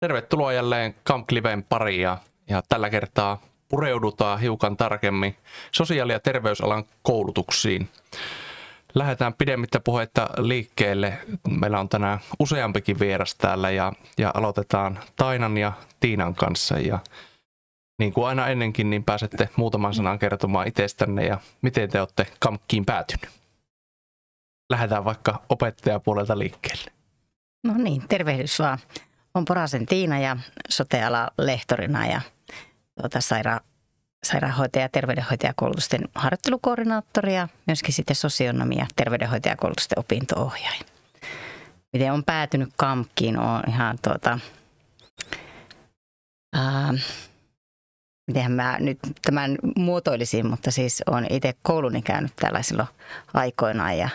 Tervetuloa jälleen Camp-Liven pariin ja tällä kertaa pureudutaan hiukan tarkemmin sosiaali- ja terveysalan koulutuksiin. Lähdetään pidemmittä puhetta liikkeelle. Meillä on tänään useampikin vieras täällä ja aloitetaan Tainan ja Tiinan kanssa. Ja niin kuin aina ennenkin, niin pääsette muutaman sanan kertomaan itsestänne ja miten te olette Camkiin päätynyt. Lähdetään vaikka opettajapuolelta liikkeelle. No niin, tervehdys vaan. Olen Porasen Tiina ja sote-alan lehtorina ja sairaanhoitaja- ja terveydenhoitajakoulutusten harjoittelukoordinaattori ja myöskin sitten sosionomi- ja terveydenhoitajakoulutusten opinto-ohjaaja. Miten olen päätynyt Camkiin, on ihan mitenhän mä nyt tämän muotoilisin, mutta siis olen itse kouluni käynyt täällä silloin aikoinaan ja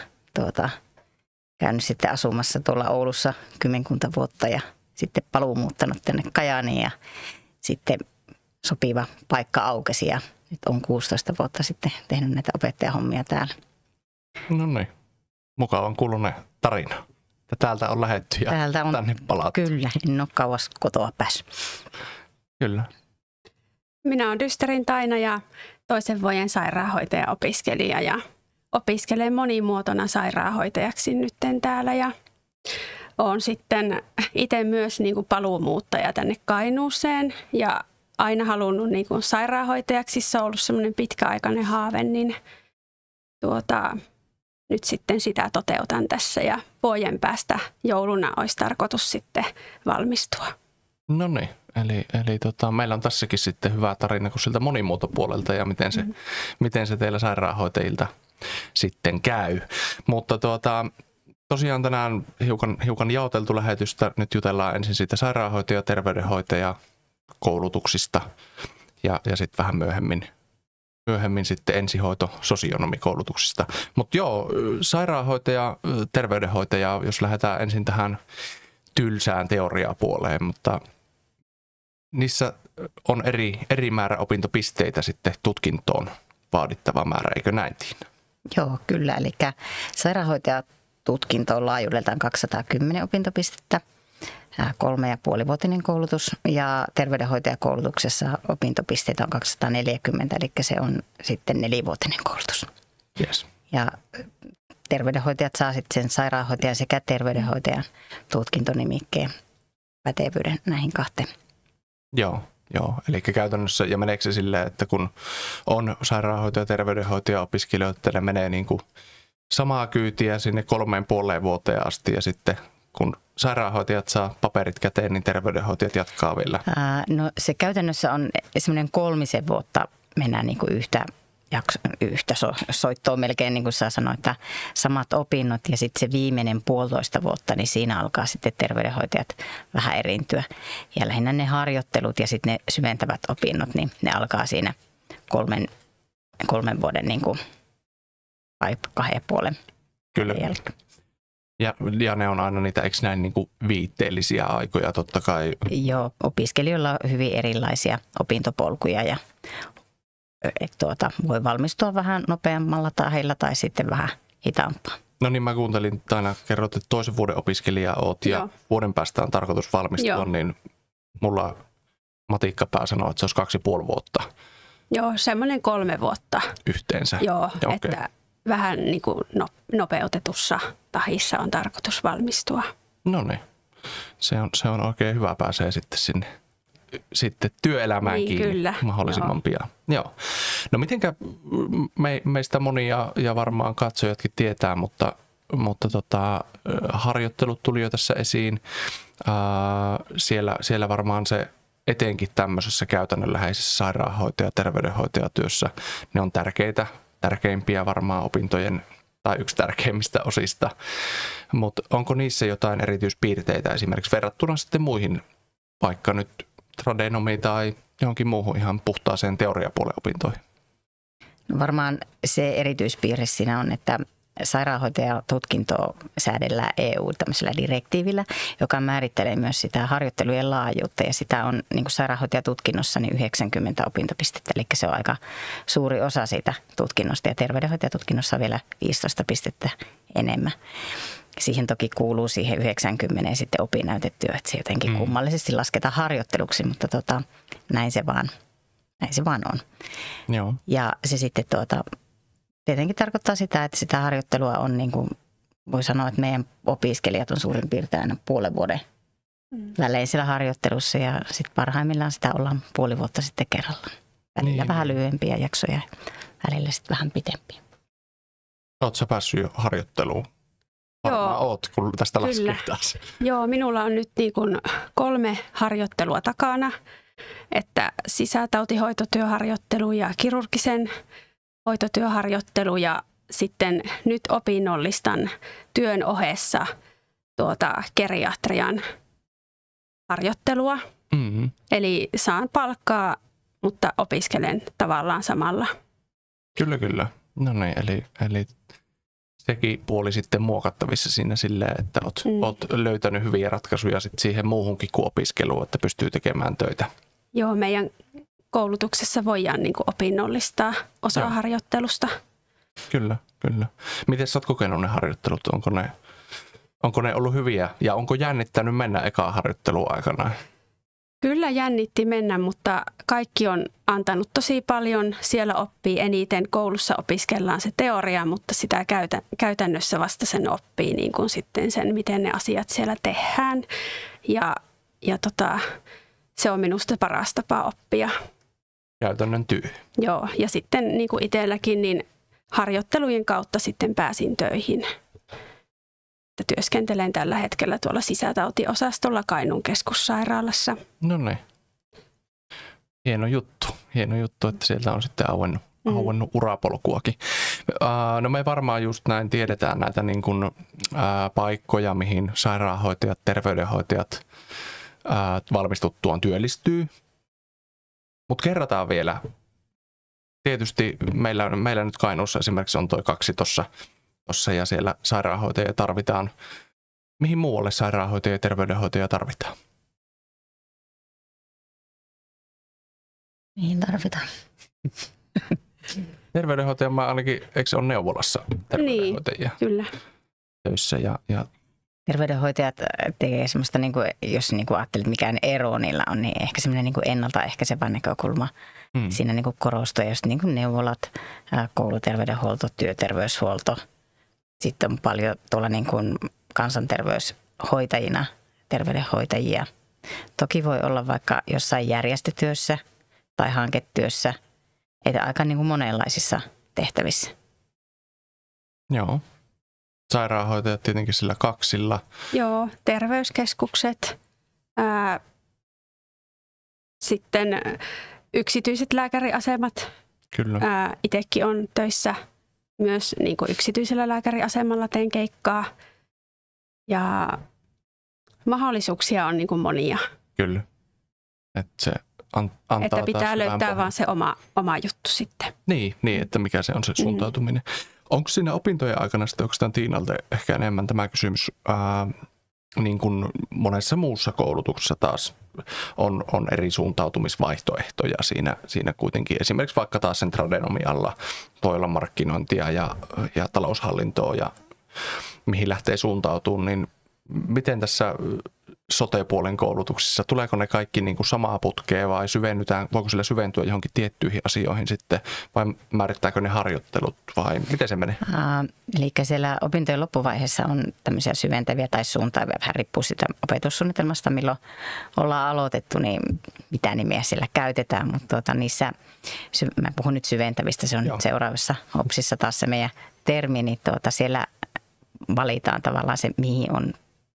käynyt sitten asumassa tuolla Oulussa kymmenkunta vuotta ja sitten paluumuuttanut tänne Kajaaniin ja sitten sopiva paikka aukesi ja nyt on 16 vuotta sitten tehnyt näitä opettajahommia täällä. No niin, mukavan kuulunen tarina. Täältä on lähdetty ja tänne palattu. Kyllä, en ole kauas kotoa päässyt. Kyllä. Minä olen Dysterin Taina ja toisen vuoden sairaanhoitaja-opiskelija ja opiskelen monimuotona sairaanhoitajaksi nytten täällä ja olen sitten itse myös niin kuin paluumuuttaja tänne Kainuuseen ja aina halunnut niin kuin sairaanhoitajaksi. Se on ollut semmoinen pitkäaikainen haave, niin nyt sitten sitä toteutan tässä ja vuoden päästä jouluna olisi tarkoitus sitten valmistua. No niin, eli meillä on tässäkin sitten hyvä tarina kuin siltä monimuotopuolelta ja miten se teillä sairaanhoitajilta sitten käy. Mutta tosiaan tänään hiukan jaoteltu lähetystä. Nyt jutellaan ensin siitä sairaanhoitaja- ja terveydenhoitajakoulutuksista ja sitten vähän myöhemmin sitten ensihoito-sosionomikoulutuksista. Mutta joo, sairaanhoitaja, terveydenhoitaja, jos lähdetään ensin tähän tylsään teoriapuoleen, mutta niissä on eri määrä opintopisteitä sitten tutkintoon vaadittava määrä, eikö näin Tiina? Joo, kyllä. Eli sairaanhoitajatutkinto on laajuudeltaan 210 opintopistettä, 3,5-vuotinen koulutus ja terveydenhoitajakoulutuksessa opintopisteitä on 240, eli se on sitten 4-vuotinen koulutus. Yes. Ja terveydenhoitajat saa sitten sen sairaanhoitajan sekä terveydenhoitajan tutkintonimikkeen pätevyyden näihin kahteen. Joo, eli käytännössä, ja meneekö se silleen, että kun on sairaanhoitaja- ja terveydenhoitaja-opiskelijoita, ne menee niin kuin samaa kyytiä sinne 3,5 vuoteen asti, ja sitten kun sairaanhoitajat saa paperit käteen, niin terveydenhoitajat jatkaa vielä? No se käytännössä on semmoinen 3 vuotta mennään niin kuin yhtä soittoa melkein, niin kuin sä sanoit, että samat opinnot ja sitten se viimeinen 1,5 vuotta, niin siinä alkaa sitten terveydenhoitajat vähän eriintyä. Ja lähinnä ne harjoittelut ja sitten ne syventävät opinnot, niin ne alkaa siinä 3 vuoden niin kuin, vai 2,5 Kyllä. jälkeen. Ja ne on aina niitä, eikö näin niin kuin viitteellisiä aikoja totta kai? Joo, opiskelijoilla on hyvin erilaisia opintopolkuja ja voi valmistua vähän nopeammalla tahdilla tai sitten vähän hitaampaa. No niin, mä kuuntelin aina, kerroit, että toisen vuoden opiskelija oot ja vuoden päästä on tarkoitus valmistua, niin mulla matikkapää sanoo, että se olisi 2,5 vuotta. Joo, semmoinen 3 vuotta. Yhteensä? Joo, okay. Että vähän niin kuin nopeutetussa tahissa on tarkoitus valmistua. No niin, se on oikein hyvä, pääsee sitten sinne työelämään niin, kiinni kyllä. mahdollisimman pian. Joo. No mitenkä meistä moni ja varmaan katsojatkin tietää, mutta harjoittelut tuli jo tässä esiin. Siellä varmaan se etenkin tämmöisessä käytännönläheisessä sairaanhoitaja- ja terveydenhoitajatyössä ne on tärkeimpiä varmaan opintojen tai yksi tärkeimmistä osista. Mutta onko niissä jotain erityispiirteitä esimerkiksi verrattuna sitten muihin, vaikka nyt tradenomi tai johonkin muuhun ihan puhtaaseen teoriapuolen opintoihin? No varmaan se erityispiirre siinä on, että sairaanhoitajatutkintoa säädellään EU-tämmöisellä direktiivillä, joka määrittelee myös sitä harjoittelujen laajuutta ja sitä on niin kuin sairaanhoitajatutkinnossa niin 90 opintopistettä, eli se on aika suuri osa siitä tutkinnosta ja terveydenhoitajatutkinnossa on vielä 15 pistettä enemmän. siihen toki kuuluu siihen 90 sitten opinnäytetyö, että se jotenkin kummallisesti lasketaan harjoitteluksi, mutta näin se vaan on. Joo. Ja se sitten tietenkin tarkoittaa sitä, että sitä harjoittelua on niin kuin, voi sanoa, että meidän opiskelijat on suurin piirtein aina puolen vuoden välein siellä harjoittelussa ja sitten parhaimmillaan sitä ollaan puoli vuotta sitten kerrallaan. Välillä vähän lyhyempiä jaksoja, välillä sitten vähän pitempiä. Oletko sä päässyt jo harjoitteluun? Varmaan oot, kun tästä laskee taas. Joo, minulla on nyt niin kuin 3 harjoittelua takana, että sisätautihoitotyöharjoittelu ja kirurgisen hoitotyöharjoittelu ja sitten nyt opinnollistan työn ohessa geriatrian harjoittelua. Mm-hmm. Eli saan palkkaa, mutta opiskelen tavallaan samalla. Kyllä. No niin, eli sekin puoli sitten muokattavissa siinä silleen, että oot löytänyt hyviä ratkaisuja sit siihen muuhunkin kuin opiskeluun, että pystyy tekemään töitä. Joo, meidän koulutuksessa voidaan niin kuin opinnollistaa osa harjoittelusta. Kyllä. Miten sä oot kokenut ne harjoittelut? Onko ne ollut hyviä ja onko jännittänyt mennä ekaa harjoittelun aikana? Kyllä jännitti mennä, mutta kaikki on antanut tosi paljon. Siellä oppii eniten. Koulussa opiskellaan se teoria, mutta sitä käytännössä vasta sen oppii niin kuin sitten sen, miten ne asiat siellä tehdään. Ja se on minusta paras tapa oppia. Käytännön työ. Joo, ja sitten niin kuin itselläkin, niin harjoittelujen kautta sitten pääsin töihin. Työskentelen tällä hetkellä tuolla sisätautiosastolla Kainuun keskussairaalassa. No niin. Hieno juttu, että sieltä on sitten auennut urapolkuakin. No me varmaan just näin tiedetään näitä niin kuin, paikkoja, mihin sairaanhoitajat, terveydenhoitajat valmistuttuaan työllistyy. Mutta kerrataan vielä. Tietysti meillä nyt Kainuussa esimerkiksi on toi 2 tuossa ja siellä sairaanhoitajia tarvitaan. Mihin muualle sairaanhoitajia ja terveydenhoitajia tarvitaan? Mihin tarvitaan? Terveydenhoitaja ainakin, eikö se ole neuvolassa terveydenhoitajia? Niin, kyllä. Töissä ja terveydenhoitajat tekee semmoista, niin kuin, jos niin kuin ajattelet, mikä ero niillä on, niin ehkä semmoinen niin kuin ennaltaehkäisevä näkökulma siinä niin kuin korostuu. Just niin kuin neuvolat, kouluterveydenhuolto, työterveyshuolto. Sitten on paljon tuolla niin kuin kansanterveyshoitajina, terveydenhoitajia. Toki voi olla vaikka jossain järjestötyössä tai hanketyössä, että aika niin kuin monenlaisissa tehtävissä. Joo. Sairaanhoitajat tietenkin sillä 2. Joo, terveyskeskukset, sitten yksityiset lääkäriasemat. Kyllä. Itsekin on töissä myös niin kuin yksityisellä lääkäriasemalla, teen keikkaa ja mahdollisuuksia on niin kuin monia. Kyllä, että se antaa että pitää löytää vaan se oma juttu sitten. Niin, että mikä se on se suuntautuminen. Onko siinä opintojen aikana sitten oikeastaan Tiinalta ehkä enemmän tämä kysymys, niin kuin monessa muussa koulutuksessa taas on eri suuntautumisvaihtoehtoja siinä kuitenkin. Esimerkiksi vaikka taas sen tradenomialla voi olla markkinointia ja taloushallintoa ja mihin lähtee suuntautumaan, niin miten tässä sote-puolen koulutuksissa, tuleeko ne kaikki niin kuin samaa putkea vai voiko sillä syventyä johonkin tiettyihin asioihin sitten vai määrittääkö ne harjoittelut vai miten se menee? Eli siellä opintojen loppuvaiheessa on tämmöisiä syventäviä tai suuntaavia, vähän riippuu siitä opetussuunnitelmasta, milloin ollaan aloitettu, niin mitä nimiä siellä käytetään, mutta niissä, mä puhun nyt syventävistä, se on nyt seuraavassa OPSissa taas se meidän termi, niin siellä valitaan tavallaan se,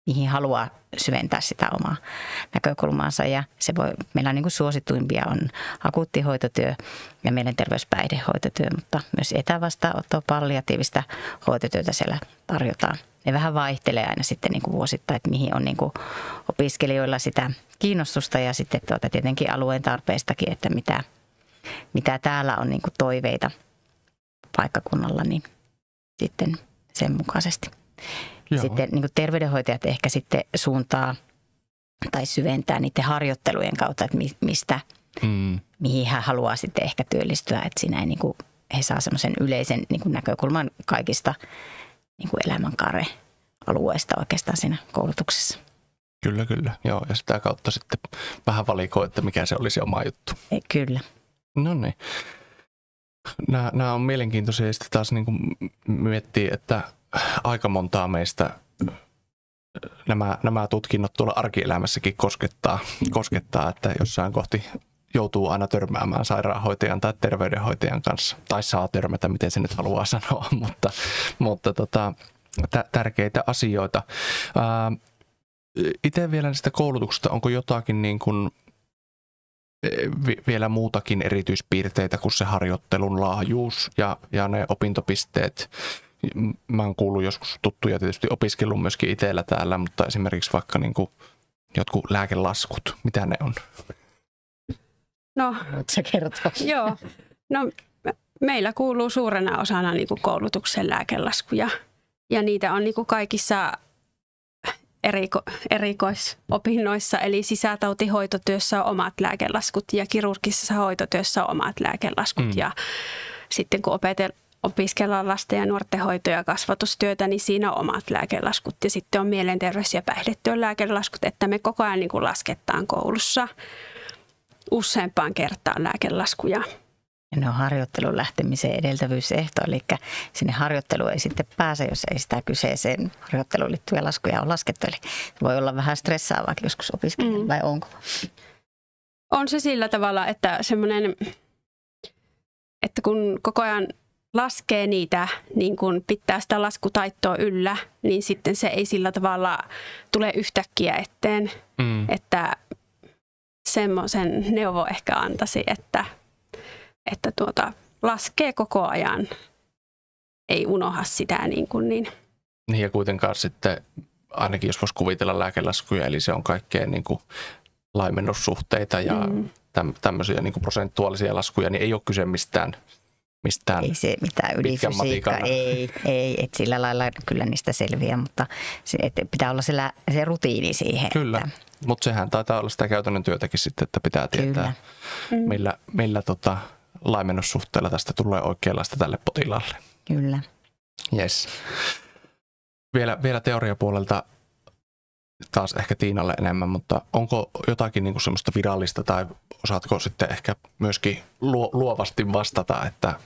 mihin haluaa syventää sitä omaa näkökulmaansa. Ja meillä on niin kuin suosituimpia on akuuttihoitotyö ja mielenterveyspäihdehoitotyö, mutta myös etävastaanottoa, palliatiivista hoitotyötä siellä tarjotaan. Ne vähän vaihtelee aina sitten niin kuin vuosittain, että mihin on niin kuin opiskelijoilla sitä kiinnostusta ja sitten tietenkin alueen tarpeistakin, että mitä täällä on niin kuin toiveita paikkakunnalla, niin sitten sen mukaisesti. Joo. Sitten niin kuin terveydenhoitajat ehkä sitten suuntaa tai syventää niiden harjoittelujen kautta, että mihin hän haluaa sitten ehkä työllistyä. Että siinä ei, niin kuin, he saa semmoisen yleisen niin kuin näkökulman kaikista niin kuin elämänkaaren alueesta oikeastaan siinä koulutuksessa. Kyllä, kyllä. Joo, ja sitä kautta sitten vähän valikoi, että mikä se olisi oma juttu. Kyllä. No niin. Nämä on mielenkiintoisia ja sitten taas niin kuin miettii, että aika montaa meistä nämä tutkinnot tuolla arkielämässäkin koskettaa, että jossain kohti joutuu aina törmäämään sairaanhoitajan tai terveydenhoitajan kanssa. Tai saa törmätä, miten se nyt haluaa sanoa, mutta tärkeitä asioita. Itse vielä näistä koulutuksista, onko jotakin niin kuin vielä muutakin erityispiirteitä kuin se harjoittelun laajuus ja ne opintopisteet? Mä oon kuullut joskus tuttuja tietysti opiskellut myöskin itsellä täällä, mutta esimerkiksi vaikka niin kuin jotkut lääkelaskut, mitä ne on? No, se kertoo. Joo, no meillä kuuluu suurena osana niin kuin koulutuksen lääkelaskuja ja niitä on niin kuin kaikissa erikoisopinnoissa, eli sisätautihoitotyössä on omat lääkelaskut ja kirurgisessa hoitotyössä on omat lääkelaskut ja sitten kun opiskellaan lasten ja nuorten hoito- ja kasvatustyötä, niin siinä on omat lääkelaskut ja sitten on mielenterveys- ja päihdetyön lääkelaskut, että me koko ajan niin kuin lasketaan koulussa useampaan kertaan lääkelaskuja. Ja ne on harjoittelun lähtemisen edeltävyysehto, eli sinne harjoitteluun ei sitten pääse, jos ei sitä kyseiseen harjoitteluun liittyviä laskuja ole laskettu. Eli voi olla vähän stressaavaakin joskus opiskelijalla, vai onko? On se sillä tavalla, että semmoinen, että kun koko ajan laskee niitä, niin kun pitää sitä laskutaittoa yllä, niin sitten se ei sillä tavalla tule yhtäkkiä eteen, että semmoisen neuvo ehkä antaisi, että laskee koko ajan, ei unoha sitä niin. Niin ja kuitenkaan sitten, ainakin jos voisi kuvitella lääkelaskuja, eli se on kaikkea niin kuin laimennussuhteita ja tämmöisiä niin kuin prosentuaalisia laskuja, niin ei ole kyse mistään ei se mitään ydinfysiikkaa, ei, että sillä lailla kyllä niistä selviää, mutta pitää olla se rutiini siihen. Kyllä, mutta sehän taitaa olla sitä käytännön työtäkin sitten, että pitää tietää, millä laimennussuhteella tästä tulee oikeanlaista tälle potilaalle. Kyllä. Yes. Vielä teoriapuolelta taas ehkä Tiinalle enemmän, mutta onko jotakin niin kuin semmoista virallista tai osaatko sitten ehkä myöskin luovasti vastata, että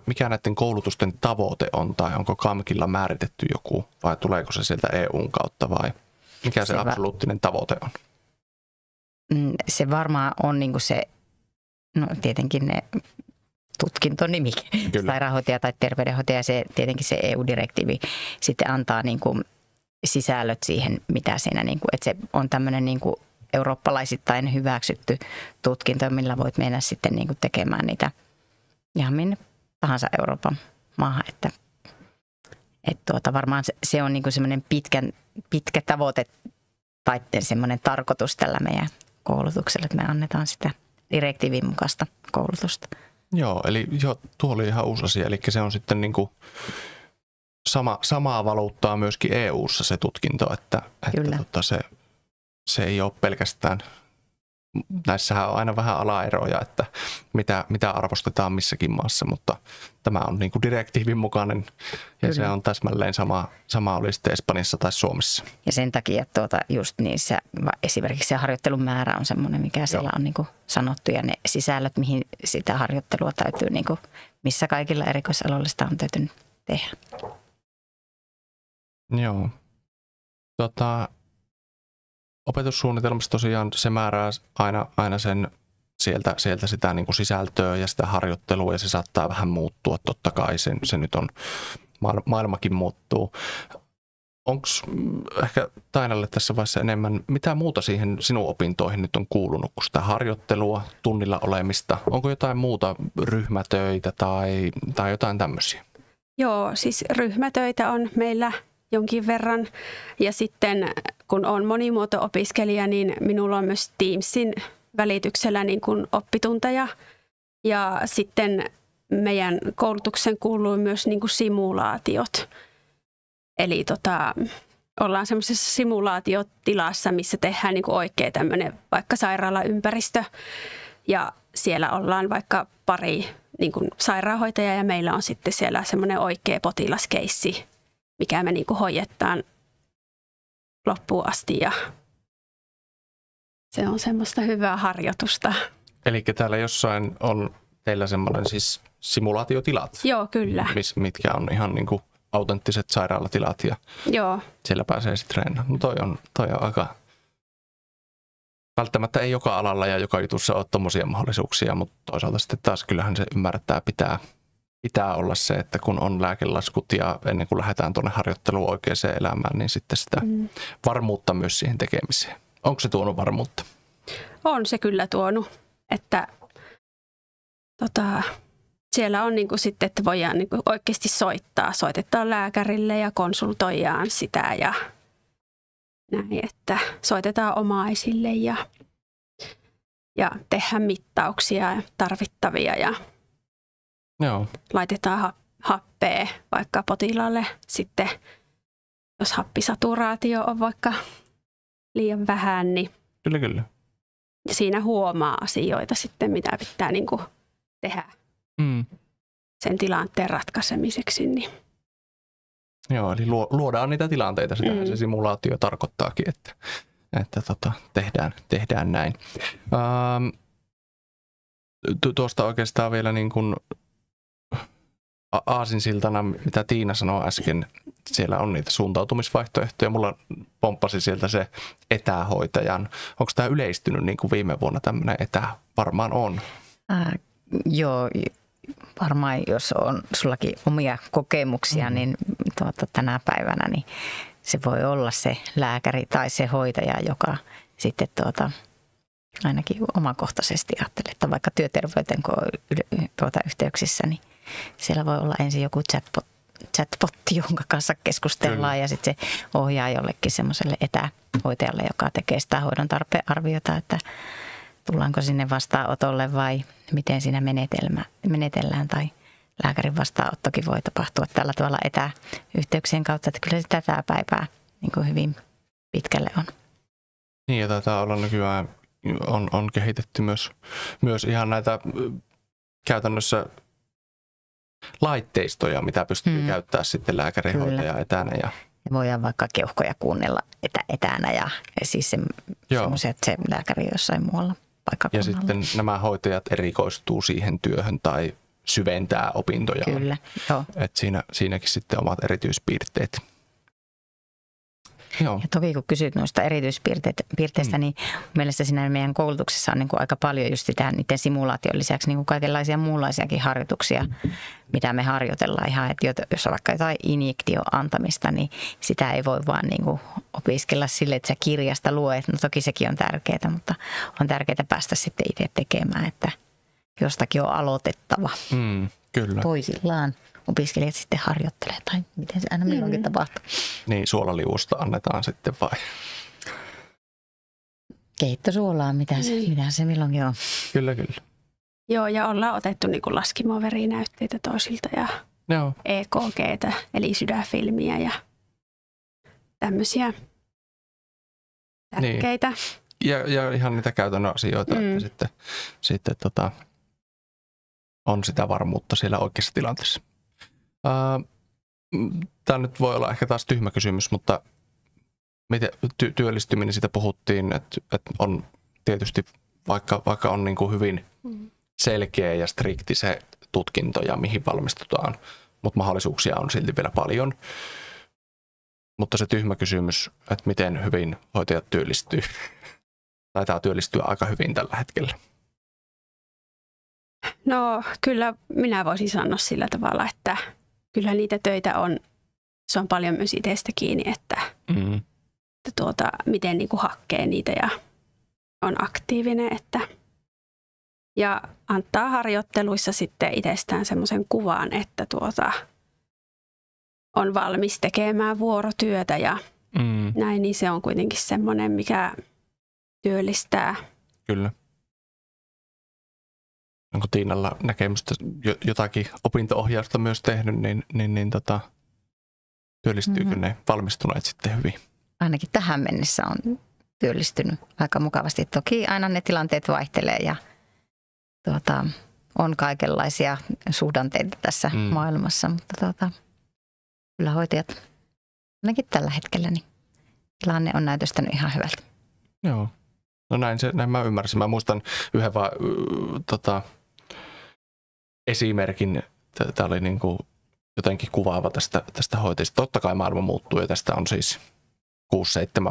mikä näiden koulutusten tavoite on tai onko KAMKilla määritetty joku vai tuleeko se sieltä EUn kautta vai mikä se absoluuttinen tavoite on? Se varmaan on niin kuin se, no tietenkin ne tutkintonimikin, sairaanhoitaja tai terveydenhoitaja, se tietenkin se EU-direktiivi sitten antaa niin kuin sisällöt siihen, mitä siinä, niin kuin, että se on tämmöinen niin kuin eurooppalaisittain hyväksytty tutkinto, millä voit mennä sitten niin kuin tekemään niitä ihan minne tahansa Euroopan maahan, että varmaan se on niin kuin semmoinen pitkä tavoite tai semmoinen tarkoitus tällä meidän koulutuksella, että me annetaan sitä direktiivin mukaista koulutusta. Joo, eli tuo oli ihan uusi asia, eli se on sitten niin kuin samaa valuuttaa myöskin EU:ssa se tutkinto, että se ei ole pelkästään, näissähän on aina vähän alaeroja, että mitä arvostetaan missäkin maassa, mutta tämä on niin kuin direktiivin mukainen ja se on täsmälleen sama oli sitten Espanjassa tai Suomessa. Ja sen takia just niissä, esimerkiksi se harjoittelun määrä on semmoinen, mikä siellä on niin kuin sanottu ja ne sisällöt, mihin sitä harjoittelua täytyy, niin kuin, missä kaikilla erikoisaloilla sitä on täytynyt tehdä. Joo. Opetussuunnitelmassa tosiaan se määrää aina sen sieltä sitä niin kuin sisältöä ja sitä harjoittelua ja se saattaa vähän muuttua. Totta kai se nyt on, maailmakin muuttuu. Onko ehkä Tainalle tässä vaiheessa enemmän, mitä muuta siihen sinun opintoihin nyt on kuulunut kuin sitä harjoittelua, tunnilla olemista? Onko jotain muuta, ryhmätöitä tai jotain tämmöisiä? Joo, siis ryhmätöitä on meillä jonkin verran. Ja sitten kun olen monimuoto-opiskelija, niin minulla on myös Teamsin välityksellä niin kuin oppitunteja. Ja sitten meidän koulutuksen kuuluu myös niin kuin simulaatiot. Eli ollaan semmoisessa simulaatiotilassa, missä tehdään niin kuin oikea tämmöinen vaikka sairaalaympäristö. Ja siellä ollaan vaikka pari niin kuin sairaanhoitajaa ja meillä on sitten siellä semmoinen oikea potilaskeissi, mikä me niin kuin hoidetaan loppuun asti ja se on semmoista hyvää harjoitusta. Eli täällä jossain on teillä semmoinen siis simulaatiotilat? Joo, kyllä. Mitkä on ihan niin kuin autenttiset sairaalatilat ja Joo. siellä pääsee sitten treenaamaan. No toi on aika... Välttämättä ei joka alalla ja joka jutussa ole tommosia mahdollisuuksia, mutta toisaalta sitten taas kyllähän se ymmärtää, pitää olla se, että kun on lääkelaskut ja ennen kuin lähdetään tuonne harjoitteluun oikeaan elämään, niin sitten sitä varmuutta myös siihen tekemiseen. Onko se tuonut varmuutta? On se kyllä tuonut, että siellä on niinku sitten, että voidaan niinku oikeasti soitetaan lääkärille ja konsultoidaan sitä ja näin, että soitetaan omaisille ja tehdään mittauksia tarvittavia ja Joo. laitetaan happea vaikka potilaalle sitten, jos happisaturaatio on vaikka liian vähän, niin Kyllä. siinä huomaa asioita sitten, mitä pitää niin kuin tehdä sen tilanteen ratkaisemiseksi. Niin. Joo, eli luodaan niitä tilanteita, sitähän se simulaatio tarkoittaakin, että tehdään näin. Tuosta oikeastaan vielä niin kuin aasinsiltana, mitä Tiina sanoi äsken, siellä on niitä suuntautumisvaihtoehtoja. Mulla pomppasi sieltä se etähoitajan. Onko tämä yleistynyt niin kuin viime vuonna tämmöinen varmaan on? Joo, varmaan jos on sullakin omia kokemuksia, niin tänä päivänä niin se voi olla se lääkäri tai se hoitaja, joka sitten ainakin omakohtaisesti ajattelee, että vaikka työterveyteen kun on yhteyksissä, niin siellä voi olla ensin joku chatbotti, jonka kanssa keskustellaan. Kyllä. Ja sitten se ohjaa jollekin semmoiselle etähoitajalle, joka tekee sitä hoidon tarpearviota, että tullaanko sinne vastaanotolle vai miten siinä menetellään. Tai lääkärin vastaanottokin voi tapahtua tällä tavalla etäyhteyksien kautta, että kyllä se tätä päivää niin kuin hyvin pitkälle on. Niin ja taitaa olla nykyään on kehitetty myös ihan näitä käytännössä laitteistoja, mitä pystyy käyttämään sitten lääkärihoitaja etänä. Ja voidaan vaikka keuhkoja kuunnella etänä ja siis semmoisia, että se lääkäri jossain muualla paikkakunnalla. Ja sitten nämä hoitajat erikoistuu siihen työhön tai syventää opintojaan. Kyllä, joo. Että siinäkin sitten omat erityispiirteet. Joo. Ja toki kun kysyt noista erityispiirteistä, niin mielestäni siinä meidän koulutuksessa on niin kuin aika paljon just sitä niiden simulaation lisäksi niin kuin kaikenlaisia muunlaisiakin harjoituksia, mitä me harjoitellaan ihan, että jos on vaikka jotain injektioantamista, antamista, niin sitä ei voi vaan niin kuin opiskella sille, että sä kirjasta luet. No toki sekin on tärkeää, mutta on tärkeää päästä sitten itse tekemään, että jostakin on aloitettava. Kyllä. Toisillaan opiskelijat sitten harjoittelee tai miten se aina milloinkin tapahtuu. Niin, suolaliuusta annetaan sitten vai? Keittosuolaa, mitä se milloinkin on. Kyllä. Joo, ja ollaan otettu niin kuin laskimoverinäytteitä toisilta ja EKG:tä, eli sydänfilmiä ja tämmöisiä tärkeitä. Niin. Ja ihan niitä käytännön asioita, että sitten on sitä varmuutta siellä oikeassa tilanteessa. Tämä nyt voi olla ehkä taas tyhmä kysymys, mutta miten työllistyminen, siitä puhuttiin, että on tietysti vaikka on niin kuin hyvin selkeä ja strikti se tutkinto ja mihin valmistutaan, mutta mahdollisuuksia on silti vielä paljon. Mutta se tyhmä kysymys, että miten hyvin hoitajat työllistyy, taitaa työllistyä aika hyvin tällä hetkellä. No kyllä minä voisin sanoa sillä tavalla, että kyllä niitä töitä on, se on paljon myös itsestä kiinni, että miten niin kuin hakee niitä ja on aktiivinen, ja antaa harjoitteluissa sitten itsestään semmoisen kuvan, että on valmis tekemään vuorotyötä ja näin, niin se on kuitenkin semmoinen, mikä työllistää. Kyllä. Onko Tiinalla näkemystä jotakin opinto-ohjausta myös tehnyt, niin työllistyykö ne valmistuneet sitten hyvin? Ainakin tähän mennessä on työllistynyt aika mukavasti. Toki aina ne tilanteet vaihtelee ja on kaikenlaisia suhdanteita tässä maailmassa, mutta kyllä hoitajat ainakin tällä hetkellä niin tilanne on näytöstänyt ihan hyvältä. Joo. No näin mä ymmärsin. Mä muistan yhden esimerkin. Tämä oli niin kuin jotenkin kuvaava tästä hoiteesta. Totta kai maailma muuttuu ja tästä on siis 6-7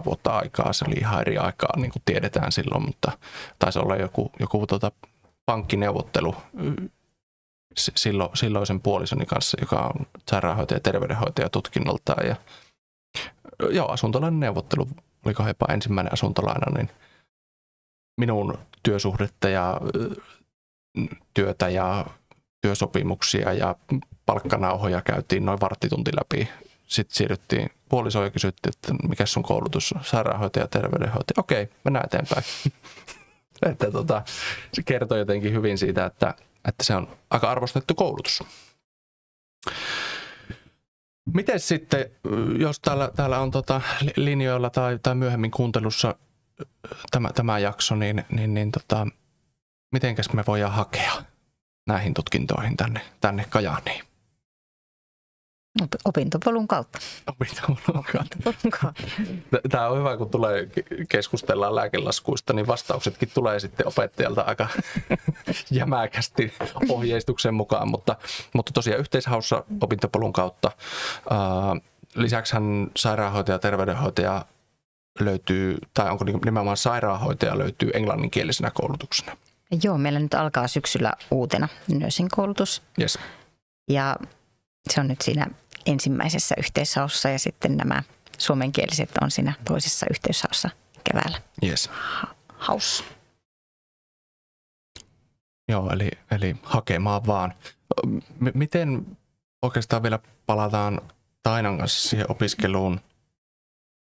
vuotta aikaa. Se oli ihan eri aikaa, niin kuin tiedetään silloin, mutta taisi olla joku pankkineuvottelu silloisen puolisoni kanssa, joka on sairaanhoitaja ja terveydenhoitaja tutkinnoltaan. Ja asuntolainen neuvottelu, oliko jopa ensimmäinen asuntolaina, niin minun työsuhdetta ja työtä ja työsopimuksia ja palkkanauhoja käytiin noin varttitunti läpi. Sitten siirryttiin puolisoon ja kysyttiin, että mikä sun koulutus on, sairaanhoitaja ja terveydenhoitaja. Okei, mennään eteenpäin. Se kertoo jotenkin hyvin siitä, että se on aika arvostettu koulutus. Miten sitten, jos täällä on linjoilla tai myöhemmin kuuntelussa tämä jakso, niin mitenkäs me voidaan hakea näihin tutkintoihin tänne Kajaaniin? Opintopolun kautta. Opintopolun kautta. Tämä on hyvä, kun keskustellaan lääkelaskuista, niin vastauksetkin tulee sitten opettajalta aika jämäkästi ohjeistuksen mukaan, mutta tosiaan yhteishaussa opintopolun kautta. Lisäksihän sairaanhoitaja ja terveydenhoitaja löytyy, tai onko nimenomaan sairaanhoitaja löytyy englanninkielisenä koulutuksena? Joo, meillä nyt alkaa syksyllä uutena nursing-koulutus. Yes. Ja se on nyt siinä ensimmäisessä yhteishaussa ja sitten nämä suomenkieliset on siinä toisessa yhteishaussa keväällä. Yes. Haus. Joo, eli hakemaan vaan. Miten oikeastaan vielä palataan Tainan kanssa siihen opiskeluun?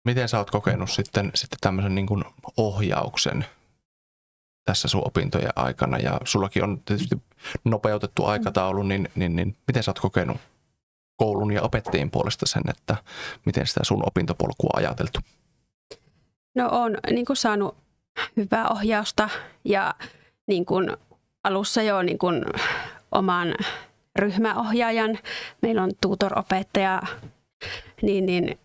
Miten sä oot kokenut sitten tämmöisen niin kuin ohjauksen tässä sun opintojen aikana? Ja sullakin on tietysti nopeutettu aikataulu, niin miten sä oot kokenut koulun ja opettajien puolesta sen, että miten sitä sun opintopolkua on ajateltu? No on niin kuin saanut hyvää ohjausta ja niin kuin alussa jo niin kuin oman ryhmäohjaajan. Meillä on tutor-opettaja, niin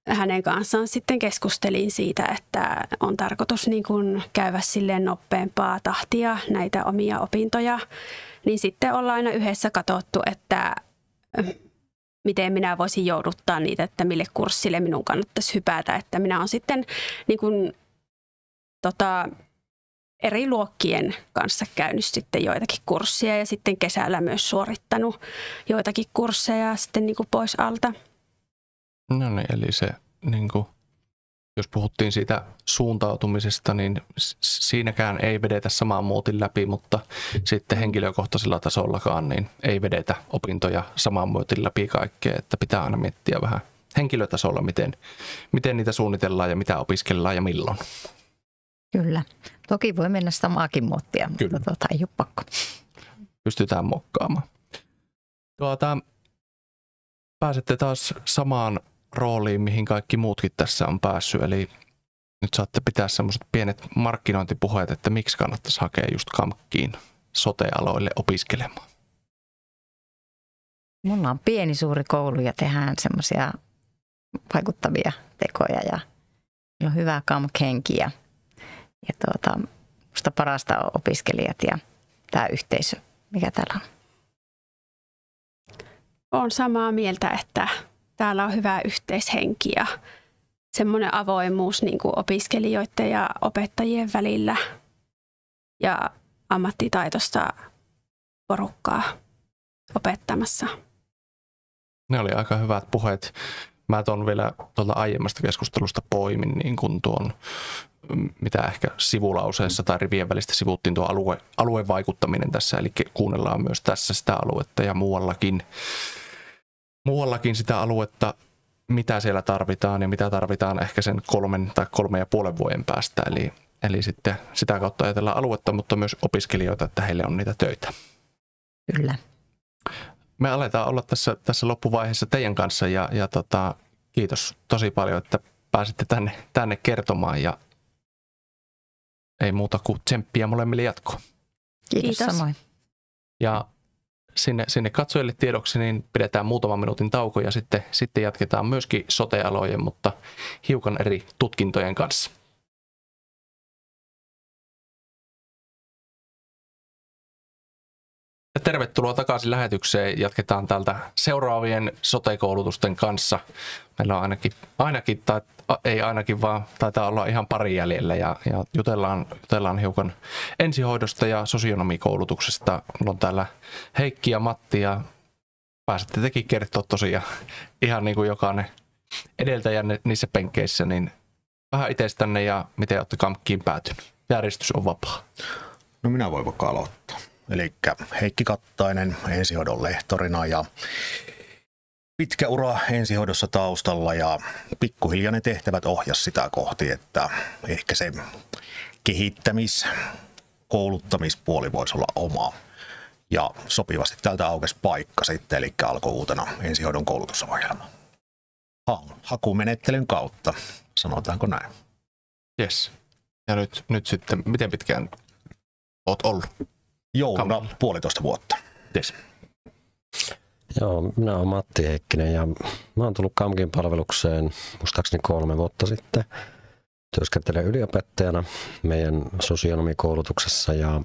hänen kanssaan sitten keskustelin siitä, että on tarkoitus niin kuin käydä silleen nopeampaa tahtia näitä omia opintoja. Niin sitten ollaan aina yhdessä katsottu, että miten minä voisin jouduttaa niitä, että mille kurssille minun kannattaisi hypätä. Että minä olen sitten niin kuin, eri luokkien kanssa käynyt sitten joitakin kursseja ja sitten kesällä myös suorittanut joitakin kursseja sitten niin kuin pois alta. No niin, eli se, niin kuin, jos puhuttiin siitä suuntautumisesta, niin siinäkään ei vedetä samaan muotin läpi, mutta sitten henkilökohtaisella tasollakaan niin ei vedetä opintoja samaan muotin läpi kaikkea, että pitää aina miettiä vähän henkilötasolla, miten niitä suunnitellaan ja mitä opiskellaan ja milloin. Kyllä. Toki voi mennä samaakin muottia, mutta ei ole pakko. Pystytään mokkaamaan. Pääsette taas samaan rooliin, mihin kaikki muutkin tässä on päässyt. Eli nyt saatte pitää semmoiset pienet markkinointipuheet, että miksi kannattaisi hakea just KAMKkiin sote-aloille opiskelemaan. Mulla on pieni suuri koulu ja tehdään semmoisia vaikuttavia tekoja ja meillä on hyvä KAMK-henki ja musta parasta on opiskelijat ja tämä yhteisö, mikä täällä on. Olen samaa mieltä, että täällä on hyvä yhteishenki ja semmoinen avoimuus niin kuin opiskelijoiden ja opettajien välillä ja ammattitaitoista porukkaa opettamassa. Ne oli aika hyvät puheet. Mä tuon vielä tuolta aiemmasta keskustelusta poimin niin kuin tuon, mitä ehkä sivulauseessa tai rivien välistä sivuttiin, tuo aluevaikuttaminen tässä. Eli kuunnellaan myös tässä sitä aluetta ja muuallakin sitä aluetta, mitä siellä tarvitaan ja mitä tarvitaan ehkä sen 3 tai 3,5 vuoden päästä. Eli sitten sitä kautta ajatellaan aluetta, mutta myös opiskelijoita, että heille on niitä töitä. Kyllä. Me aletaan olla tässä loppuvaiheessa teidän kanssa ja kiitos tosi paljon, että pääsitte tänne kertomaan ja ei muuta kuin tsemppiä molemmille jatkoon. Kiitos samoin. Ja sinne katsojille tiedoksi, niin pidetään muutaman minuutin tauko ja sitten jatketaan myöskin sote-alojen, mutta hiukan eri tutkintojen kanssa. Tervetuloa takaisin lähetykseen. Jatketaan täältä seuraavien sote-koulutusten kanssa. Meillä on ainakin tai ei ainakin, vaan taitaa olla ihan pari jäljellä ja jutellaan hiukan ensihoidosta ja sosionomikoulutuksesta. Mulla on täällä Heikki ja Matti ja pääsette tekin kertoa tosiaan ihan niin kuin jokainen edeltäjänne niissä penkkeissä, niin vähän itsestänne ja miten olette KAMKkiin päätynyt. Järjestys on vapaa. No minä voin vaikka aloittaa. Eli Heikki Kattainen ensihoidon lehtorina ja pitkä ura ensihoidossa taustalla ja pikkuhiljaa ne tehtävät ohjasi sitä kohti, että ehkä se kouluttamispuoli voisi olla oma. Ja sopivasti tältä aukesi paikka sitten, eli alkoi uutena ensihoidon koulutusohjelma. Hakumenettelyn kautta, sanotaanko näin. Yes. Ja nyt sitten, miten pitkään olet ollut? Jouluna 1,5 vuotta. Yes. Joo, minä olen Matti Heikkinen ja mä oon tullut KAMKin palvelukseen muistaakseni 3 vuotta sitten. Työskentelen yliopettajana meidän sosionomikoulutuksessa ja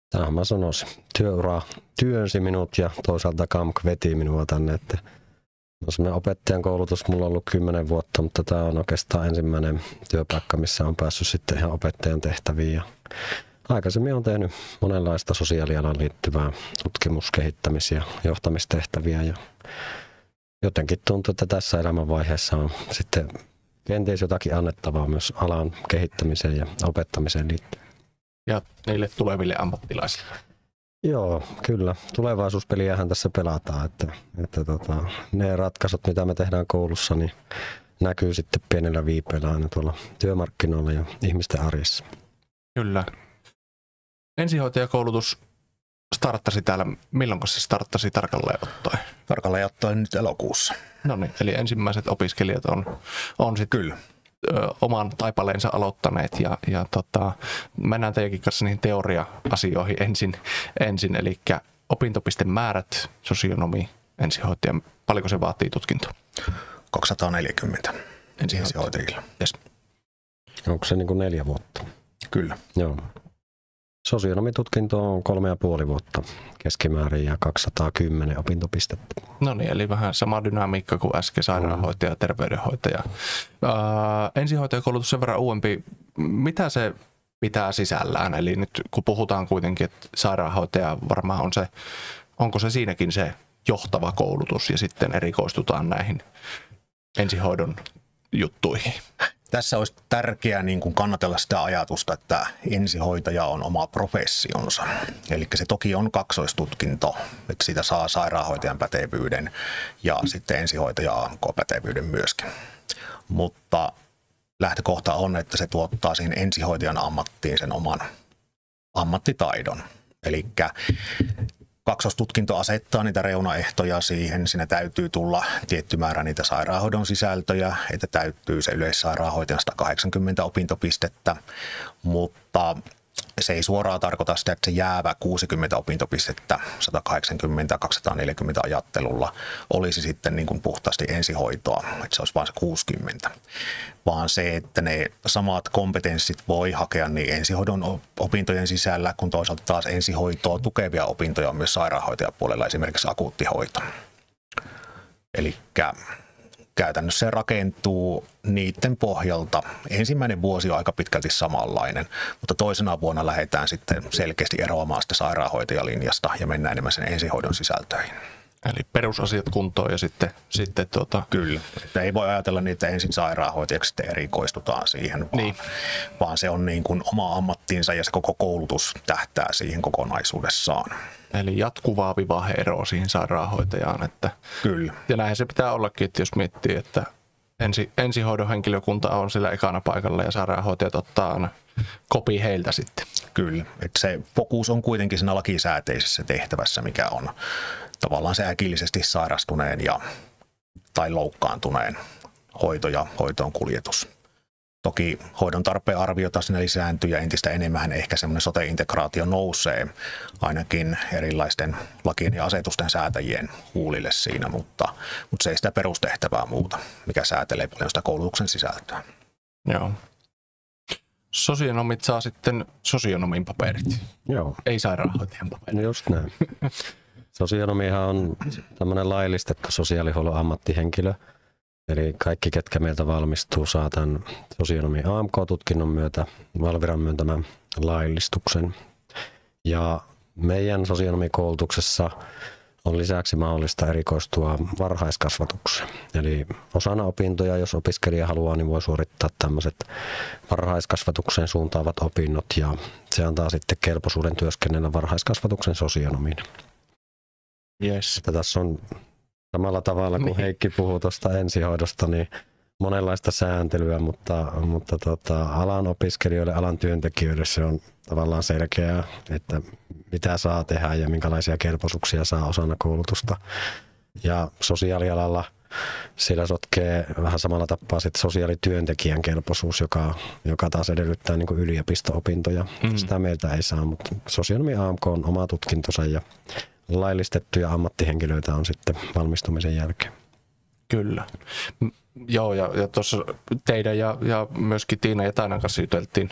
tämähän mä sanoisin, työura työnsi minut ja toisaalta KAMK veti minua tänne. Että no semmoinen opettajan koulutus mulla on ollut 10 vuotta, mutta tämä on oikeastaan ensimmäinen työpaikka, missä on päässyt sitten ihan opettajan tehtäviin. Ja aikaisemmin olen tehnyt monenlaista sosiaalialan liittyvää tutkimus-, kehittämis- ja johtamistehtäviä ja jotenkin tuntuu, että tässä elämänvaiheessa on sitten kenties jotakin annettavaa myös alan kehittämiseen ja opettamiseen liittyen. Ja niille tuleville ammattilaisille. Joo, kyllä. Tulevaisuuspeliähän tässä pelataan, että ne ratkaisut, mitä me tehdään koulussa, niin näkyy sitten pienellä viipeellä aina tuolla työmarkkinoilla ja ihmisten arjessa. Kyllä. Ensihoitajakoulutus starttasi täällä. Milloin se starttasi tarkalleen ottaen? Tarkalleen ottaen nyt elokuussa. No niin, eli ensimmäiset opiskelijat on sitten Kyllä. Oman taipaleensa aloittaneet ja mennään teidänkin kanssa niihin teoria-asioihin ensin. Eli opintopistemäärät, sosionomi, ensihoitaja, paljonko se vaatii tutkintoa? 240 ensihoitajilla. Yes. Onko se niin kuin 4 vuotta? Kyllä. Joo. Sosionomitutkinto on 3,5 vuotta keskimäärin ja 210 opintopistettä. No niin, eli vähän sama dynamiikka kuin äsken sairaanhoitaja ja terveydenhoitaja. Ensihoitajakoulutus sen verran uudempi. Mitä se pitää sisällään? Eli nyt kun puhutaan kuitenkin, että sairaanhoitaja varmaan on onko se siinäkin se johtava koulutus ja sitten erikoistutaan näihin ensihoidon juttuihin? Tässä olisi tärkeää niin kuin kannatella sitä ajatusta, että ensihoitaja on oma professionsa. Eli se toki on kaksoistutkinto, että siitä saa sairaanhoitajan pätevyyden ja sitten ensihoitaja AMK-pätevyyden myöskin. Mutta lähtökohta on, että se tuottaa siihen ensihoitajan ammattiin sen oman ammattitaidon. Eli kaksoistutkinto asettaa niitä reunaehtoja siihen. Siinä täytyy tulla tietty määrä niitä sairaanhoidon sisältöjä, että täyttyy se yleissairaanhoitajan 180 opintopistettä, mutta se ei suoraan tarkoita sitä, että se jäävä 60 opintopistettä 180-240 ajattelulla olisi sitten niin kuin puhtaasti ensihoitoa, että se olisi vain se 60, vaan se, että ne samat kompetenssit voi hakea niin ensihoidon opintojen sisällä, kun toisaalta taas ensihoitoa tukevia opintoja on myös sairaanhoitajapuolella, esimerkiksi akuuttihoito. Eli käytännössä se rakentuu niiden pohjalta. Ensimmäinen vuosi on aika pitkälti samanlainen, mutta toisena vuonna lähdetään sitten selkeästi eroamaan sitä sairaanhoitajalinjasta ja mennään enemmän sen ensihoidon sisältöihin. Eli perusasiat kuntoon ja sitten Kyllä, että ei voi ajatella niitä ensin sairaanhoitajaksi, sitten erikoistutaan siihen, vaan se on niin kuin oma ammattiinsa ja se koko koulutus tähtää siihen kokonaisuudessaan. Eli jatkuvaa vivahe-eroa siihen sairaanhoitajaan. Että Kyllä. Ja näin se pitää ollakin, että jos miettii, että ensihoidon henkilökunta on sillä ekana paikalla ja sairaanhoitajat ottaa aina kopi heiltä sitten. Kyllä, että se fokus on kuitenkin siinä lakisääteisessä tehtävässä, mikä on tavallaan se äkillisesti sairastuneen tai loukkaantuneen hoito ja hoitoon kuljetus. Toki hoidon tarpeen arviota siinä lisääntyy ja entistä enemmän ehkä semmoinen sote-integraatio nousee ainakin erilaisten lakien ja asetusten säätäjien huulille siinä, mutta se ei sitä perustehtävää muuta, mikä säätelee paljon sitä koulutuksen sisältöä. Joo. Sosionomit saa sitten sosionomin paperit. Joo. Ei sairaanhoitajan paperit. No just näin. Sosionomihan on tämmöinen laillistettu sosiaalihuollon ammattihenkilö. Eli kaikki, ketkä meiltä valmistuu, saa tämän sosionomin AMK-tutkinnon myötä Valviran myöntämän laillistuksen. Ja meidän sosionomikoulutuksessa on lisäksi mahdollista erikoistua varhaiskasvatukseen. Eli osana opintoja, jos opiskelija haluaa, niin voi suorittaa tämmöiset varhaiskasvatukseen suuntaavat opinnot. Ja se antaa sitten kelpoisuuden työskennellä varhaiskasvatuksen sosionomin. Yes. Tässä on samalla tavalla kuin Heikki puhuu tuosta ensihoidosta, niin monenlaista sääntelyä, mutta alan opiskelijoille, alan työntekijöille se on tavallaan selkeää, että mitä saa tehdä ja minkälaisia kelpoisuuksia saa osana koulutusta. Ja sosiaalialalla siellä sotkee vähän samalla tapaa sitten sosiaalityöntekijän kelpoisuus, joka taas edellyttää niin kuin yliopisto-opintoja. Sitä meiltä ei saa, mutta sosionomi AMK on oma tutkintonsa ja laillistettuja ammattihenkilöitä on sitten valmistumisen jälkeen. Kyllä. Joo, ja tuossa teidän ja myöskin Tiina ja Tainan kanssa juteltiin